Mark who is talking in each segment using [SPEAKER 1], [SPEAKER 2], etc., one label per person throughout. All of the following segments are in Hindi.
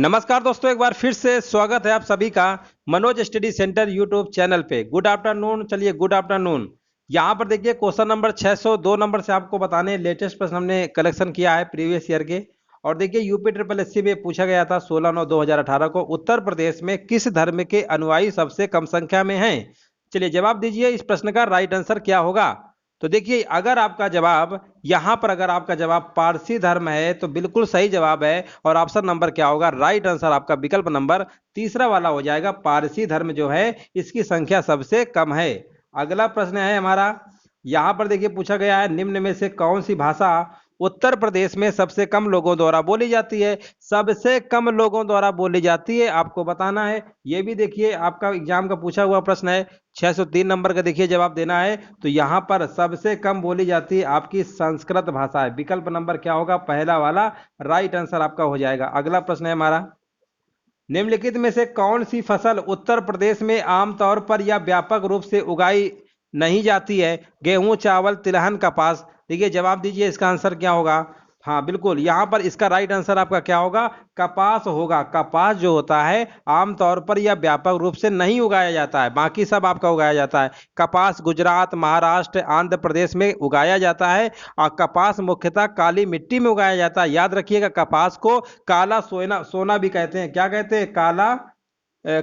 [SPEAKER 1] नमस्कार दोस्तों, एक बार फिर से स्वागत है आप सभी का Manoj study centre YouTube channel पे। Good afternoon. चलिए, गुड आफ्टरनून। यहाँ पर देखिए क्वेश्चन नंबर 602 नंबर से आपको बताने लेटेस्ट प्रश्न हमने कलेक्शन किया है प्रीवियस ईयर के। और देखिए यूपी ट्रिपल एससी में पूछा गया था 16/9/2018 को, उत्तर प्रदेश में किस धर्म के अनुयायी सबसे कम संख्या में हैं। चलिए जवाब दीजिए, इस प्रश्न का राइट आंसर क्या होगा। तो देखिए अगर आपका जवाब यहाँ पर अगर आपका जवाब पारसी धर्म है तो बिल्कुल सही जवाब है। और ऑप्शन नंबर क्या होगा, राइट आंसर आपका विकल्प नंबर तीसरा वाला हो जाएगा। पारसी धर्म जो है इसकी संख्या सबसे कम है। अगला प्रश्न है हमारा, यहाँ पर देखिए पूछा गया है निम्न में से कौन सी भाषा उत्तर प्रदेश में सबसे कम लोगों द्वारा बोली जाती है। सबसे कम लोगों द्वारा बोली जाती है आपको बताना है। ये भी देखिए आपका एग्जाम का पूछा हुआ प्रश्न है, 603 नंबर का देखिए जवाब देना है। तो यहाँ पर सबसे कम बोली जाती है आपकी संस्कृत भाषा है। विकल्प नंबर क्या होगा, पहला वाला राइट आंसर आपका हो जाएगा। अगला प्रश्न है हमारा, निम्नलिखित में से कौन सी फसल उत्तर प्रदेश में आमतौर पर या व्यापक रूप से उगाई नहीं जाती है। गेहूं, चावल, तिलहन, कपास। देखिए जवाब दीजिए, इसका आंसर क्या होगा। हाँ बिल्कुल, यहाँ पर इसका राइट आंसर आपका क्या होगा, कपास होगा। कपास जो होता है आमतौर पर या व्यापक रूप से नहीं उगाया जाता है, बाकी सब आपका उगाया जाता है। कपास गुजरात, महाराष्ट्र, आंध्र प्रदेश में उगाया जाता है। और कपास मुख्यतः काली मिट्टी में उगाया जाता है। याद रखिएगा, कपास को काला सोना सोना भी कहते हैं। क्या कहते हैं,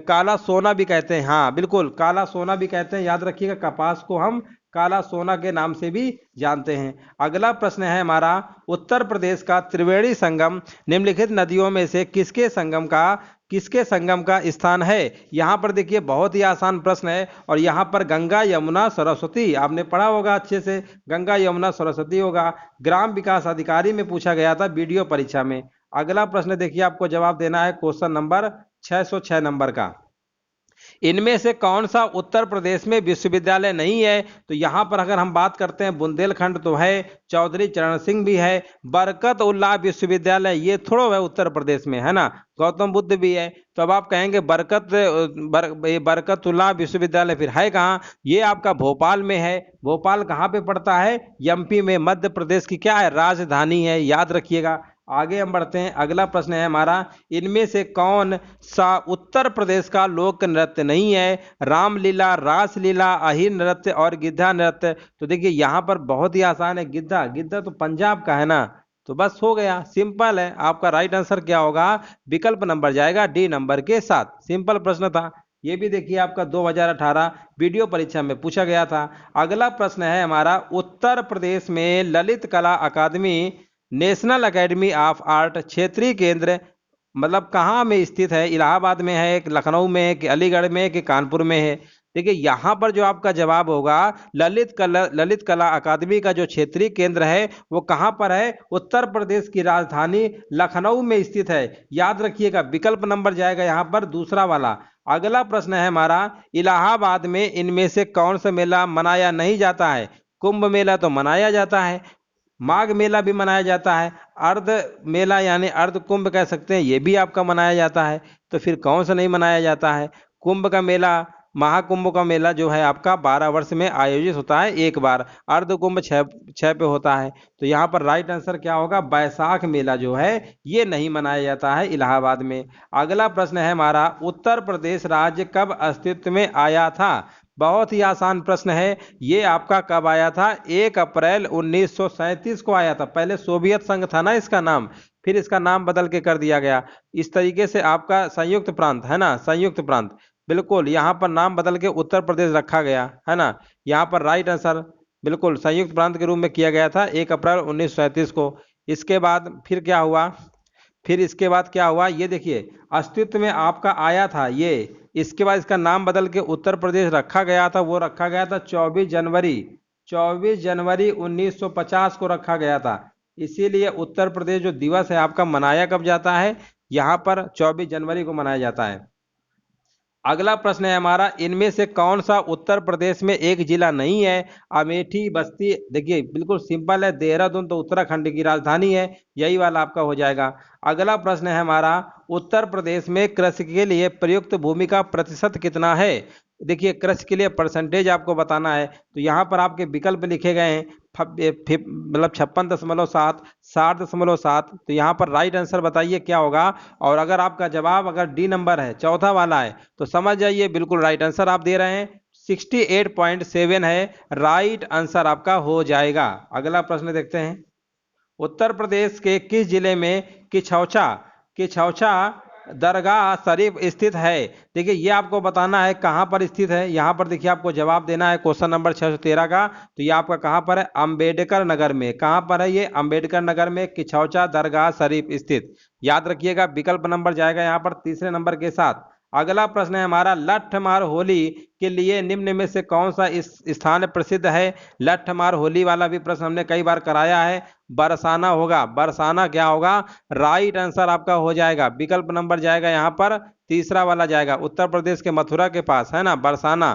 [SPEAKER 1] काला सोना भी कहते हैं। हाँ बिल्कुल, काला सोना भी कहते हैं। याद रखिएगा, कपास को हम काला सोना के नाम से भी जानते हैं। अगला प्रश्न है हमारा, उत्तर प्रदेश का त्रिवेणी संगम निम्नलिखित नदियों में से किसके संगम का स्थान है। यहाँ पर देखिए बहुत ही आसान प्रश्न है। और यहाँ पर गंगा, यमुना, सरस्वती आपने पढ़ा होगा अच्छे से। गंगा, यमुना, सरस्वती होगा। ग्राम विकास अधिकारी में पूछा गया था वीडियो परीक्षा में। अगला प्रश्न देखिए आपको जवाब देना है क्वेश्चन नंबर 606 नंबर का, इनमें से कौन सा उत्तर प्रदेश में विश्वविद्यालय नहीं है। तो यहां पर अगर हम बात करते हैं, बुंदेलखंड तो है, चौधरी चरण सिंह भी है, बरकत उल्लाह विश्वविद्यालय ये थोड़ा है उत्तर प्रदेश में, है ना। गौतम बुद्ध भी है। तो अब आप कहेंगे बरकतुल्लाह विश्वविद्यालय फिर है कहाँ, ये आपका भोपाल में है। भोपाल कहाँ पे पड़ता है, एमपी में, मध्य प्रदेश की क्या है, राजधानी है। याद रखिएगा। आगे हम बढ़ते हैं। अगला प्रश्न है हमारा, इनमें से कौन सा उत्तर प्रदेश का लोक नृत्य नहीं है। रामलीला, रासलीला, अहिर नृत्य और गिद्धा नृत्य। तो देखिए यहाँ पर बहुत ही आसान है, गिद्धा। गिद्धा तो पंजाब का है ना। तो बस हो गया, सिंपल है। आपका राइट आंसर क्या होगा, विकल्प नंबर जाएगा डी नंबर के साथ। सिंपल प्रश्न था ये भी। देखिए आपका 2018 वीडियो परीक्षा में पूछा गया था। अगला प्रश्न है हमारा, उत्तर प्रदेश में ललित कला अकादमी नेशनल एकेडमी ऑफ आर्ट क्षेत्रीय केंद्र मतलब कहाँ में स्थित है। इलाहाबाद में है, कि लखनऊ में है, कि अलीगढ़ में है, कि कानपुर में है। देखिए यहाँ पर जो आपका जवाब होगा, ललित कला अकादमी का जो क्षेत्रीय केंद्र है वो कहाँ पर है, उत्तर प्रदेश की राजधानी लखनऊ में स्थित है। याद रखिएगा, विकल्प नंबर जाएगा यहाँ पर दूसरा वाला। अगला प्रश्न है हमारा, इलाहाबाद में इनमें से कौन सा मेला मनाया नहीं जाता है। कुंभ मेला तो मनाया जाता है, माघ मेला भी मनाया जाता है, अर्ध मेला यानी अर्ध कुंभ कह सकते हैं, ये भी आपका मनाया जाता है। तो फिर कौन सा नहीं मनाया जाता है। कुंभ का मेला, महाकुंभ का मेला जो है आपका 12 वर्ष में आयोजित होता है एक बार। अर्ध कुंभ छः पे होता है। तो यहाँ पर राइट आंसर क्या होगा, बैसाख मेला जो है ये नहीं मनाया जाता है इलाहाबाद में। अगला प्रश्न है हमारा, उत्तर प्रदेश राज्य कब अस्तित्व में आया था। बहुत ही आसान प्रश्न है। ये आपका कब आया था, 1 अप्रैल 1937 को आया था। पहले सोवियत संघ था ना इसका नाम, फिर इसका नाम बदल के कर दिया गया। इस तरीके से आपका संयुक्त प्रांत है ना, संयुक्त प्रांत। बिल्कुल, यहाँ पर नाम बदल के उत्तर प्रदेश रखा गया है ना। यहाँ पर राइट आंसर बिल्कुल संयुक्त प्रांत के रूप में किया गया था 1 अप्रैल 1937 को। इसके बाद फिर क्या हुआ, फिर इसके बाद क्या हुआ, ये देखिए अस्तित्व में आपका आया था ये। इसके बाद इसका नाम बदल के उत्तर प्रदेश रखा गया था, वो रखा गया था 24 जनवरी 1950 को रखा गया था। इसीलिए उत्तर प्रदेश जो दिवस है आपका मनाया कब जाता है, यहाँ पर 24 जनवरी को मनाया जाता है। अगला प्रश्न है हमारा, इनमें से कौन सा उत्तर प्रदेश में एक जिला नहीं है। अमेठी, बस्ती। देखिए बिल्कुल सिंपल है, देहरादून तो उत्तराखंड की राजधानी है, यही वाला आपका हो जाएगा। अगला प्रश्न है हमारा, उत्तर प्रदेश में कृषि के लिए प्रयुक्त भूमि का प्रतिशत कितना है। देखिए कृषि के लिए परसेंटेज आपको बताना है। तो यहाँ पर आपके विकल्प लिखे गए हैं, मतलब 56.7, 60.7। तो यहाँ पर राइट आंसर बताइए क्या होगा। और अगर आपका जवाब अगर डी नंबर है, चौथा वाला है, तो समझ जाइए बिल्कुल राइट आंसर आप दे रहे हैं। 68.7 है राइट आंसर आपका हो जाएगा। अगला प्रश्न देखते हैं। उत्तर प्रदेश के किस जिले में किछौछा किछौछा दरगाह शरीफ स्थित है। देखिए ये आपको बताना है कहाँ पर स्थित है। यहाँ पर देखिए आपको जवाब देना है क्वेश्चन नंबर 613 का। तो ये आपका कहाँ पर है, अंबेडकर नगर में। कहाँ पर है ये, अंबेडकर नगर में किछौछा दरगाह शरीफ स्थित। याद रखिएगा, विकल्प नंबर जाएगा यहाँ पर तीसरे नंबर के साथ। अगला प्रश्न है हमारा, लठमार होली के लिए निम्न में से कौन सा इस स्थान प्रसिद्ध है। लठमार होली वाला भी प्रश्न हमने कई बार कराया है। बरसाना होगा, बरसाना क्या होगा, राइट आंसर आपका हो जाएगा। विकल्प नंबर जाएगा यहाँ पर तीसरा वाला जाएगा, उत्तर प्रदेश के मथुरा के पास है ना बरसाना,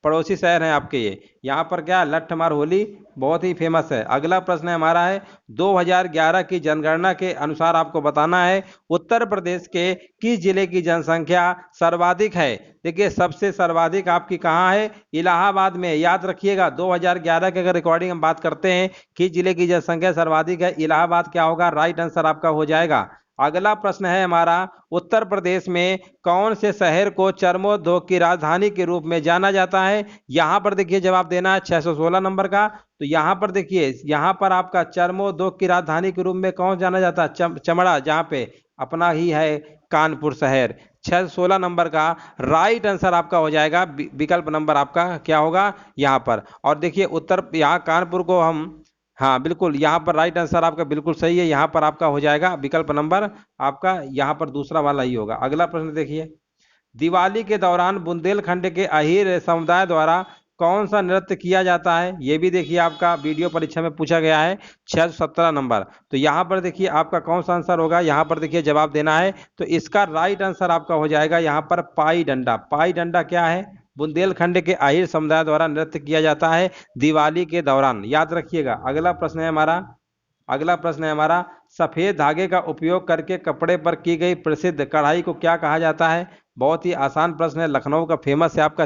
[SPEAKER 1] पड़ोसी शहर है आपके ये। यहाँ पर क्या, लठमार होली बहुत ही फेमस है। अगला प्रश्न है हमारा है, 2011 की जनगणना के अनुसार आपको बताना है उत्तर प्रदेश के किस जिले की जनसंख्या सर्वाधिक है। देखिए सबसे सर्वाधिक आपकी कहाँ है, इलाहाबाद में। याद रखिएगा 2011 के अगर रिकॉर्डिंग हम बात करते हैं किस जिले की जनसंख्या सर्वाधिक है, इलाहाबाद क्या होगा, राइट आंसर आपका हो जाएगा। अगला प्रश्न है हमारा, उत्तर प्रदेश में कौन से शहर को चर्मोद्योग की राजधानी के रूप में जाना जाता है। यहां पर देखिए जवाब देना है 616 नंबर का। तो यहां पर देखिए, यहां पर आपका चर्मोद्योग की राजधानी के रूप में कौन जाना जाता है, चमड़ा, जहां पे अपना ही है कानपुर शहर। 616 नंबर का राइट आंसर आपका हो जाएगा। विकल्प नंबर आपका क्या होगा यहाँ पर। और देखिए उत्तर, यहाँ कानपुर को हम, हाँ बिल्कुल यहाँ पर राइट आंसर आपका बिल्कुल सही है। यहाँ पर आपका हो जाएगा विकल्प नंबर आपका यहाँ पर दूसरा वाला ही होगा। अगला प्रश्न देखिए, दिवाली के दौरान बुंदेलखंड के अहीर समुदाय द्वारा कौन सा नृत्य किया जाता है। ये भी देखिए आपका वीडियो परीक्षा में पूछा गया है, 617 नंबर। तो यहाँ पर देखिए आपका कौन सा आंसर होगा, यहाँ पर देखिए जवाब देना है। तो इसका राइट आंसर आपका हो जाएगा यहाँ पर पाई डंडा। पाई डंडा क्या है, बुंदेलखंड के अहीर समुदाय द्वारा नृत्य किया जाता है दिवाली के दौरान। याद रखिएगा। अगला प्रश्न है हमारा, अगला प्रश्न है हमारा, सफेद धागे का उपयोग करके कपड़े पर की गई प्रसिद्ध कढ़ाई को क्या कहा जाता है। बहुत ही आसान प्रश्न है, लखनऊ का फेमस है आपका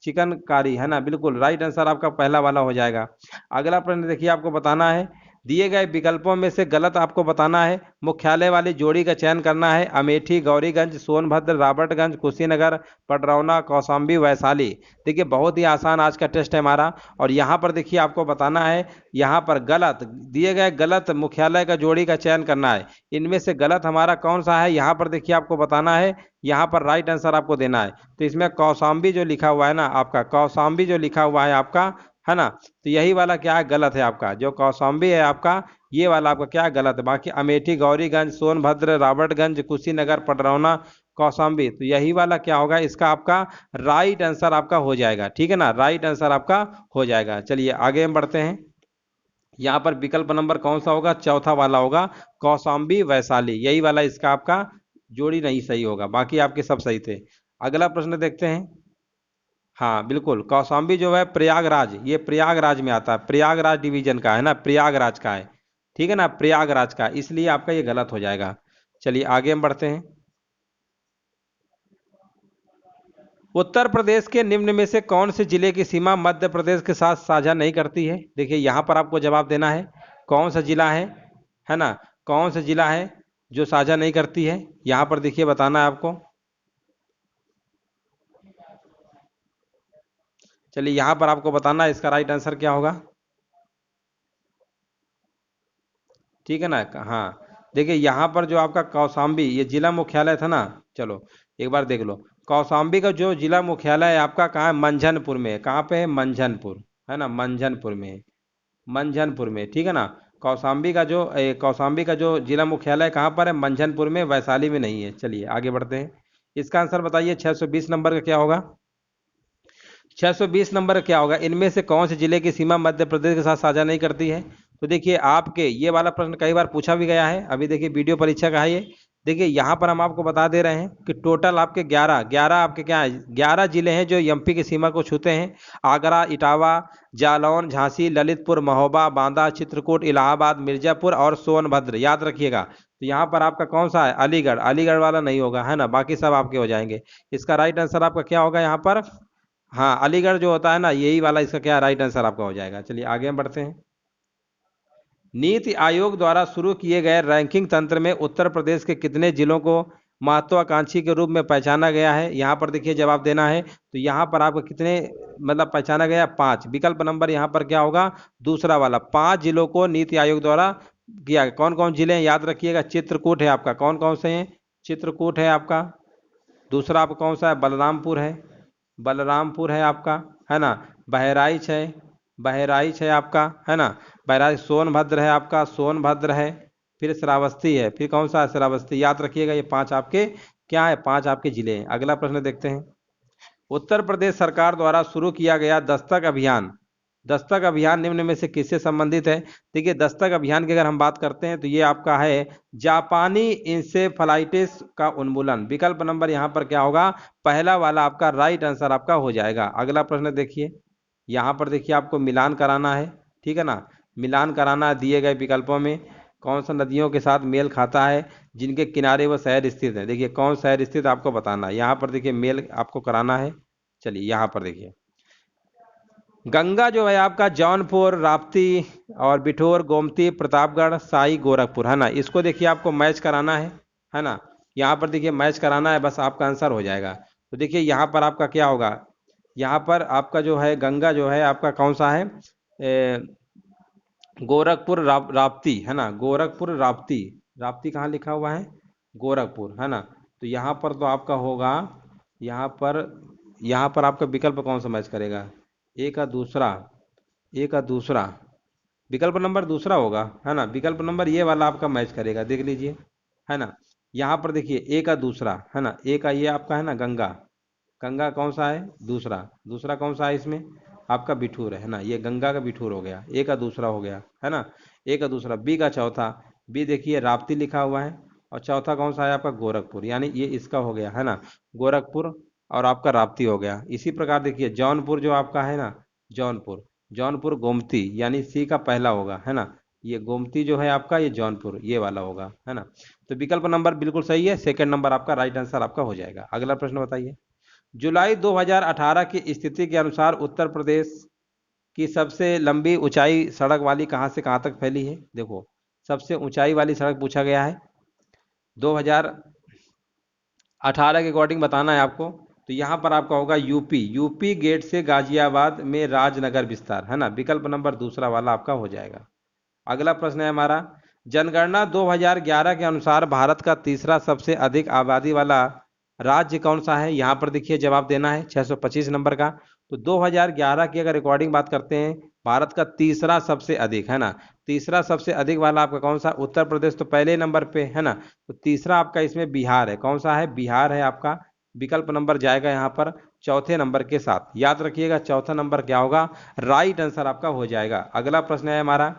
[SPEAKER 1] चिकनकारी है ना, बिल्कुल राइट आंसर आपका पहला वाला हो जाएगा। अगला प्रश्न देखिए आपको बताना है, दिए गए विकल्पों में से गलत आपको बताना है। मुख्यालय वाली जोड़ी का चयन करना है, अमेठी, गौरीगंज, सोनभद्र, रॉबर्टगंज, कुशीनगर, पडरौना, कौशाम्बी, वैशाली। देखिए बहुत ही आसान आज का टेस्ट है हमारा। और यहाँ पर देखिए आपको बताना है, यहाँ पर गलत दिए गए गलत मुख्यालय का जोड़ी का चयन करना है। इनमें से गलत हमारा कौन सा है, यहाँ पर देखिए आपको बताना है। यहाँ पर राइट आंसर आपको देना है। तो इसमें कौशाम्बी जो लिखा हुआ है ना आपका, कौशाम्बी जो लिखा हुआ है आपका, है ना, तो यही वाला क्या है, गलत है आपका। जो कौशाम्बी है आपका, ये वाला आपका क्या है, गलत है। बाकी अमेठी, गौरीगंज, सोनभद्र, रॉबर्टगंज, कुशीनगर, पडरौना, कौशाम्बी, तो यही वाला क्या होगा, इसका आपका राइट आंसर आपका हो जाएगा। ठीक है ना, राइट आंसर आपका हो जाएगा। चलिए आगे हम बढ़ते हैं। यहाँ पर विकल्प नंबर कौन सा होगा, चौथा वाला होगा, कौशाम्बी, वैशाली, यही वाला इसका आपका जोड़ी नहीं सही होगा, बाकी आपके सब सही थे। अगला प्रश्न देखते हैं। हाँ बिल्कुल, कौशाम्बी जो है प्रयागराज, ये प्रयागराज में आता है, प्रयागराज डिवीजन का है ना, प्रयागराज का है। ठीक है ना, प्रयागराज का, इसलिए आपका ये गलत हो जाएगा। चलिए आगे हम बढ़ते हैं। उत्तर प्रदेश के निम्न में से कौन से जिले की सीमा मध्य प्रदेश के साथ साझा नहीं करती है। देखिए यहाँ पर आपको जवाब देना है कौन सा जिला है ना, कौन सा जिला है जो साझा नहीं करती है। यहाँ पर देखिए बताना है आपको। चलिए यहाँ पर आपको बताना है इसका राइट आंसर क्या होगा। ठीक है ना, हाँ देखिए यहाँ पर जो आपका कौशाम्बी, ये जिला मुख्यालय था ना, चलो एक बार देख लो। कौशाम्बी का जो जिला मुख्यालय है आपका कहाँ है, मंझनपुर में है। कहाँ पे है, मंझनपुर, है ना, मंझनपुर में है, मंझनपुर में। ठीक है ना, कौशाम्बी का जो जिला मुख्यालय कहाँ पर है, मंझनपुर में, वैशाली में नहीं है। चलिए आगे बढ़ते हैं। इसका आंसर बताइए 620 नंबर का क्या होगा। 620 नंबर क्या होगा, इनमें से कौन से जिले की सीमा मध्य प्रदेश के साथ साझा नहीं करती है। तो देखिए आपके ये वाला प्रश्न कई बार पूछा भी गया है, अभी देखिए वीडियो परीक्षा का है ये। देखिए यहाँ पर हम आपको बता दे रहे हैं कि टोटल आपके 11 आपके क्या है, 11 जिले हैं जो एमपी की सीमा को छूते हैं। आगरा, इटावा, जालौन, झांसी, ललितपुर, महोबा, बांदा, चित्रकूट, इलाहाबाद, मिर्जापुर और सोनभद्र। याद रखिएगा। तो यहाँ पर आपका कौन सा है, अलीगढ़, अलीगढ़ वाला नहीं होगा, है ना, बाकी सब आपके हो जाएंगे। इसका राइट आंसर आपका क्या होगा यहाँ पर, हाँ अलीगढ़ जो होता है ना, यही वाला इसका क्या राइट आंसर आपका हो जाएगा। चलिए आगे हम बढ़ते हैं। नीति आयोग द्वारा शुरू किए गए रैंकिंग तंत्र में उत्तर प्रदेश के कितने जिलों को महत्वाकांक्षी के रूप में पहचाना गया है? यहाँ पर देखिए जवाब देना है। तो यहाँ पर आपको कितने मतलब पहचाना गया? 5। विकल्प नंबर यहाँ पर क्या होगा? दूसरा वाला। 5 जिलों को नीति आयोग द्वारा किया। कौन कौन जिले हैं याद रखिएगा? चित्रकूट है आपका। कौन कौन से हैं? चित्रकूट है आपका। दूसरा आपका कौन सा है? बलरामपुर है। बलरामपुर है आपका, है ना। बहराइच है। बहराइच है आपका, है ना। बहराइच। सोनभद्र है आपका। सोनभद्र है। फिर श्रावस्ती है। फिर कौन सा है? श्रावस्ती। याद रखिएगा ये 5 आपके क्या है? 5 आपके जिले हैं। अगला प्रश्न देखते हैं। उत्तर प्रदेश सरकार द्वारा शुरू किया गया दस्तक अभियान। दस्तक अभियान निम्न में से किससे संबंधित है? देखिए दस्तक अभियान की अगर हम बात करते हैं तो ये आपका है जापानी इंसेफेलाइटिस का उन्मूलन। विकल्प नंबर यहाँ पर क्या होगा? पहला वाला आपका राइट आंसर आपका हो जाएगा। अगला प्रश्न देखिए। यहाँ पर देखिए आपको मिलान कराना है, ठीक है ना। मिलान कराना दिए गए विकल्पों में कौन सा नदियों के साथ मेल खाता है जिनके किनारे वह शहर स्थित है। देखिए कौन शहर स्थित आपको बताना है। यहाँ पर देखिए मेल आपको कराना है। चलिए यहाँ पर देखिए गंगा जो है आपका जौनपुर, राप्ती और बिठूर, गोमती, प्रतापगढ़, साई, गोरखपुर, है ना। इसको देखिए आपको मैच कराना है ना। यहाँ पर देखिए मैच कराना है, बस आपका आंसर हो जाएगा। तो देखिए यहाँ पर आपका क्या होगा? यहाँ पर आपका जो है गंगा जो है आपका कौन सा है? गोरखपुर राप्ती, है ना। गोरखपुर राप्ती। राप्ती कहाँ लिखा हुआ है? गोरखपुर, है ना। तो यहाँ पर तो आपका होगा यहाँ पर आपका विकल्प कौन सा मैच करेगा? ए का दूसरा। ए का दूसरा विकल्प नंबर दूसरा होगा, है ना। विकल्प नंबर ये वाला आपका मैच करेगा, देख लीजिए, है ना। यहाँ पर देखिए ए का दूसरा, है ना। ए का ये आपका है ना गंगा। गंगा कौन सा है? दूसरा। दूसरा कौन सा है इसमें? आपका बिठूर है ना। ये गंगा का बिठूर हो गया। ए का दूसरा हो गया, है ना। ए का दूसरा। बी का चौथा। बी देखिए राप्ती लिखा हुआ है। और चौथा कौन सा है आपका? गोरखपुर। यानी ये इसका हो गया, है ना। गोरखपुर और आपका राप्ती हो गया। इसी प्रकार देखिए जौनपुर जो आपका है ना, जौनपुर। जौनपुर गोमती, यानी सी का पहला होगा, है ना। ये गोमती जो है आपका, ये जौनपुर, ये वाला होगा, है ना। तो विकल्प नंबर बिल्कुल सही है। सेकंड नंबर आपका राइट आंसर आपका हो जाएगा। अगला प्रश्न बताइए। जुलाई 2018 की स्थिति के अनुसार उत्तर प्रदेश की सबसे लंबी ऊंचाई सड़क वाली कहां से कहां तक फैली है? देखो सबसे ऊंचाई वाली सड़क पूछा गया है 2018 के अकॉर्डिंग बताना है आपको। तो यहाँ पर आपका होगा यूपी। यूपी गेट से गाजियाबाद में राजनगर विस्तार, है ना। विकल्प नंबर दूसरा वाला आपका हो जाएगा। अगला प्रश्न है हमारा। जनगणना 2011 के अनुसार भारत का तीसरा सबसे अधिक आबादी वाला राज्य कौन सा है? यहाँ पर देखिए जवाब देना है 625 नंबर का। तो 2011 की अगर रिकॉर्डिंग बात करते हैं, भारत का तीसरा सबसे अधिक, है ना। तीसरा सबसे अधिक वाला आपका कौन सा? उत्तर प्रदेश तो पहले नंबर पे, है ना। तो तीसरा आपका इसमें बिहार है। कौन सा है? बिहार है आपका। विकल्प नंबर जाएगा यहाँ पर चौथे नंबर के साथ। याद रखिएगा चौथा नंबर क्या होगा? राइट आंसर आपका हो जाएगा। अगला प्रश्न है हमारा।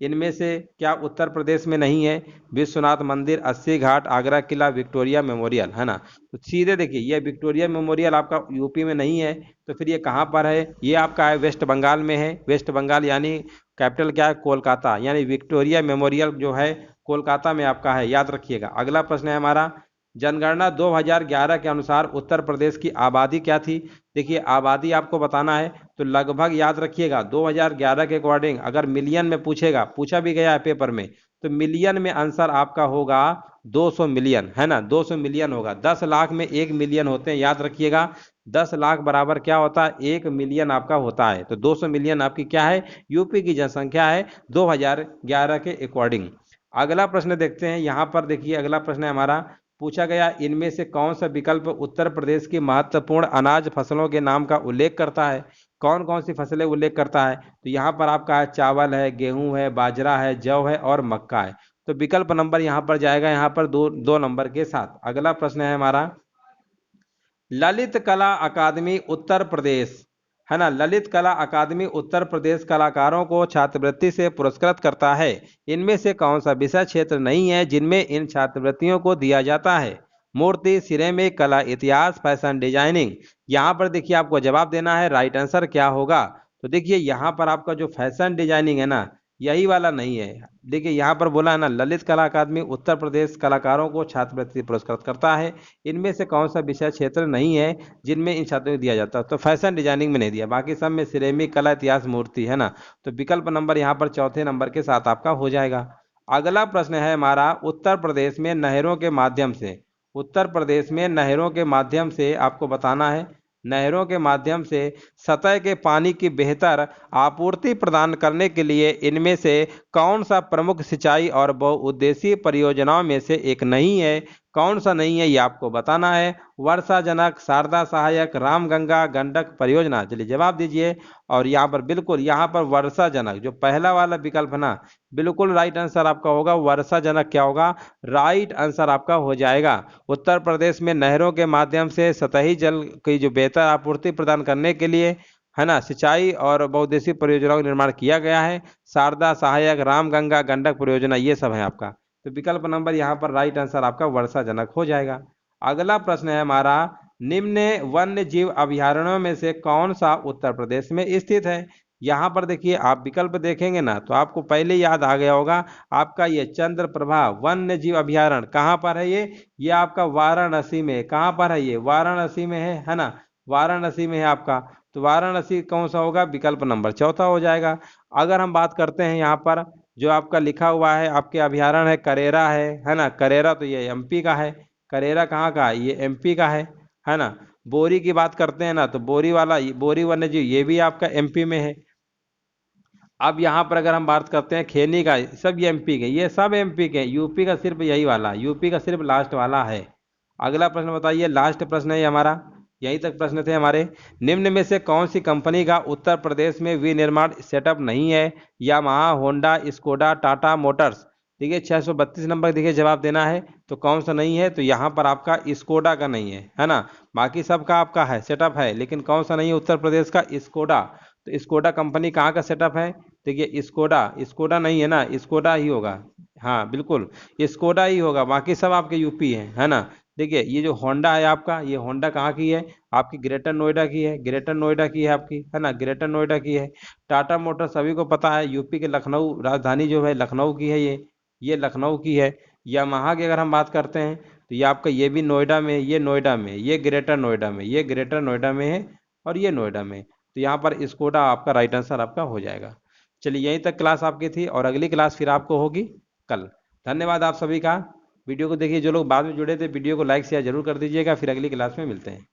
[SPEAKER 1] इनमें से क्या उत्तर प्रदेश में नहीं है? विश्वनाथ मंदिर, अस्सी घाट, आगरा किला, विक्टोरिया मेमोरियल, है ना। तो सीधे देखिए ये विक्टोरिया मेमोरियल आपका यूपी में नहीं है, तो फिर ये कहाँ पर है? ये आपका है वेस्ट बंगाल में है। वेस्ट बंगाल यानी कैपिटल क्या है? कोलकाता। यानी विक्टोरिया मेमोरियल जो है कोलकाता में आपका है, याद रखिएगा। अगला प्रश्न है हमारा। जनगणना 2011 के अनुसार उत्तर प्रदेश की आबादी क्या थी? देखिए आबादी आपको बताना है, तो लगभग याद रखिएगा 2011 के अकॉर्डिंग अगर मिलियन में पूछेगा, पूछा भी गया है पेपर में, तो मिलियन में आंसर आपका होगा 200 मिलियन, है ना। 200 मिलियन होगा। 10 लाख में 1 मिलियन होते हैं, याद रखिएगा। 10 लाख बराबर क्या होता है? 1 मिलियन आपका होता है। तो 200 मिलियन आपकी क्या है? यूपी की जनसंख्या है 2011 के अकॉर्डिंग। अगला प्रश्न देखते हैं। यहाँ पर देखिए अगला प्रश्न है हमारा। पूछा गया इनमें से कौन सा विकल्प उत्तर प्रदेश की महत्वपूर्ण अनाज फसलों के नाम का उल्लेख करता है? कौन कौन सी फसलें उल्लेख करता है? तो यहाँ पर आपका है चावल है, गेहूं है, बाजरा है, जौ है और मक्का है। तो विकल्प नंबर यहाँ पर जाएगा यहाँ पर दो नंबर के साथ। अगला प्रश्न है हमारा। ललित कला अकादमी उत्तर प्रदेश, है ना। ललित कला अकादमी उत्तर प्रदेश कलाकारों को छात्रवृत्ति से पुरस्कृत करता है। इनमें से कौन सा विषय क्षेत्र नहीं है जिनमें इन छात्रवृत्तियों को दिया जाता है? मूर्ति, सिरेमिक, कला, इतिहास, फैशन डिजाइनिंग। यहाँ पर देखिए आपको जवाब देना है। राइट आंसर क्या होगा? तो देखिए यहाँ पर आपका जो फैशन डिजाइनिंग है ना, यही वाला नहीं है। देखिए यहाँ पर बोला है ना, ललित कला अकादमी उत्तर प्रदेश कलाकारों को छात्रवृत्ति पुरस्कृत करता है। इनमें से कौन सा विषय क्षेत्र नहीं है जिनमें इन छात्रों को दिया जाता है? तो फैशन डिजाइनिंग में नहीं दिया, बाकी सब में सिरेमिक कला, इतिहास, मूर्ति, है ना। तो विकल्प नंबर यहाँ पर चौथे नंबर के साथ आपका हो जाएगा। अगला प्रश्न है हमारा, उत्तर प्रदेश में नहरों के माध्यम से, उत्तर प्रदेश में नहरों के माध्यम से आपको बताना है, नहरों के माध्यम से सतह के पानी की बेहतर आपूर्ति प्रदान करने के लिए इनमें से कौन सा प्रमुख सिंचाई और बहुउद्देशीय परियोजनाओं में से एक नहीं है? कौन सा नहीं है ये आपको बताना है। वर्षा जनक, शारदा सहायक, रामगंगा, गंडक परियोजना, चलिए जवाब दीजिए। और यहाँ पर बिल्कुल, यहाँ पर वर्षा जनक जो पहला वाला विकल्प है ना, बिल्कुल राइट आंसर आपका होगा। वर्षा जनक क्या होगा? राइट आंसर आपका हो जाएगा। उत्तर प्रदेश में नहरों के माध्यम से सतही जल की जो बेहतर आपूर्ति प्रदान करने के लिए, है ना, सिंचाई और बहुउद्देशीय परियोजनाओं का निर्माण किया गया है। शारदा सहायक, रामगंगा, गंडक परियोजना, ये सब है आपका। तो विकल्प नंबर यहाँ पर राइट आंसर आपका वर्षा जनक हो जाएगा। अगला प्रश्न है हमारा, निम्न वन्य जीव अभयारण्यों में से कौन सा उत्तर प्रदेश में स्थित है? यहाँ पर देखिए, आप विकल्प देखेंगे ना तो आपको पहले याद आ गया होगा आपका ये चंद्रप्रभा वन्य जीव अभयारण्य कहाँ पर है? ये आपका वाराणसी में। कहाँ पर है ये? वाराणसी में है ना, वाराणसी में है आपका। तो वाराणसी कौन सा होगा? विकल्प नंबर चौथा हो जाएगा। अगर हम बात करते हैं यहाँ पर जो आपका लिखा हुआ है आपके अभयारण्य है, करेरा है ना, करेरा तो ये एमपी का है। करेरा कहाँ का है? ये एमपी का है ना। बोरी की बात करते हैं ना तो बोरी वाला, बोरी वन्य जीव, ये भी आपका एमपी में है। अब यहाँ पर अगर हम बात करते हैं खैनी का, सब ये एमपी के, ये सब एमपी के, यूपी का सिर्फ यही वाला, यूपी का सिर्फ लास्ट वाला है। अगला प्रश्न बताइए, लास्ट प्रश्न है ये हमारा, यहीं तक प्रश्न थे हमारे। निम्न में से कौन सी कंपनी का उत्तर प्रदेश में विनिर्माण सेटअप नहीं है? Yamaha, Honda, Skoda, Tata Motors. देखिए 632 नंबर देखिए जवाब देना है। तो कौन सा नहीं है? तो यहाँ पर आपका स्कोडा का नहीं है ना। बाकी सबका आपका है, सेटअप है, लेकिन कौन सा नहीं है उत्तर प्रदेश का? स्कोडा। तो स्कोडा कंपनी कहाँ का सेटअप है? देखिए स्कोडा, स्कोडा नहीं है ना, स्कोडा ही होगा। हाँ बिल्कुल, स्कोडा ही होगा, बाकी सब आपके यूपी है ना। देखिए ये जो होंडा है आपका, ये होंडा कहाँ की है? आपकी ग्रेटर नोएडा की है, ग्रेटर नोएडा की है आपकी, है ना, ग्रेटर नोएडा की है। टाटा मोटर सभी को पता है, यूपी के लखनऊ, राजधानी जो है लखनऊ की है ये लखनऊ की है। यामाहा की अगर हम बात करते हैं तो ये आपका, ये भी नोएडा में, ये नोएडा में, ये ग्रेटर नोएडा में, ये ग्रेटर नोएडा में है, और ये नोएडा में। तो यहाँ पर स्कोडा आपका राइट आंसर आपका हो जाएगा। चलिए यहीं तक क्लास आपकी थी, और अगली क्लास फिर आपको होगी कल। धन्यवाद आप सभी का। वीडियो को देखिए, जो लोग बाद में जुड़े थे वीडियो को लाइक शेयर जरूर कर दीजिएगा। फिर अगली क्लास में मिलते हैं।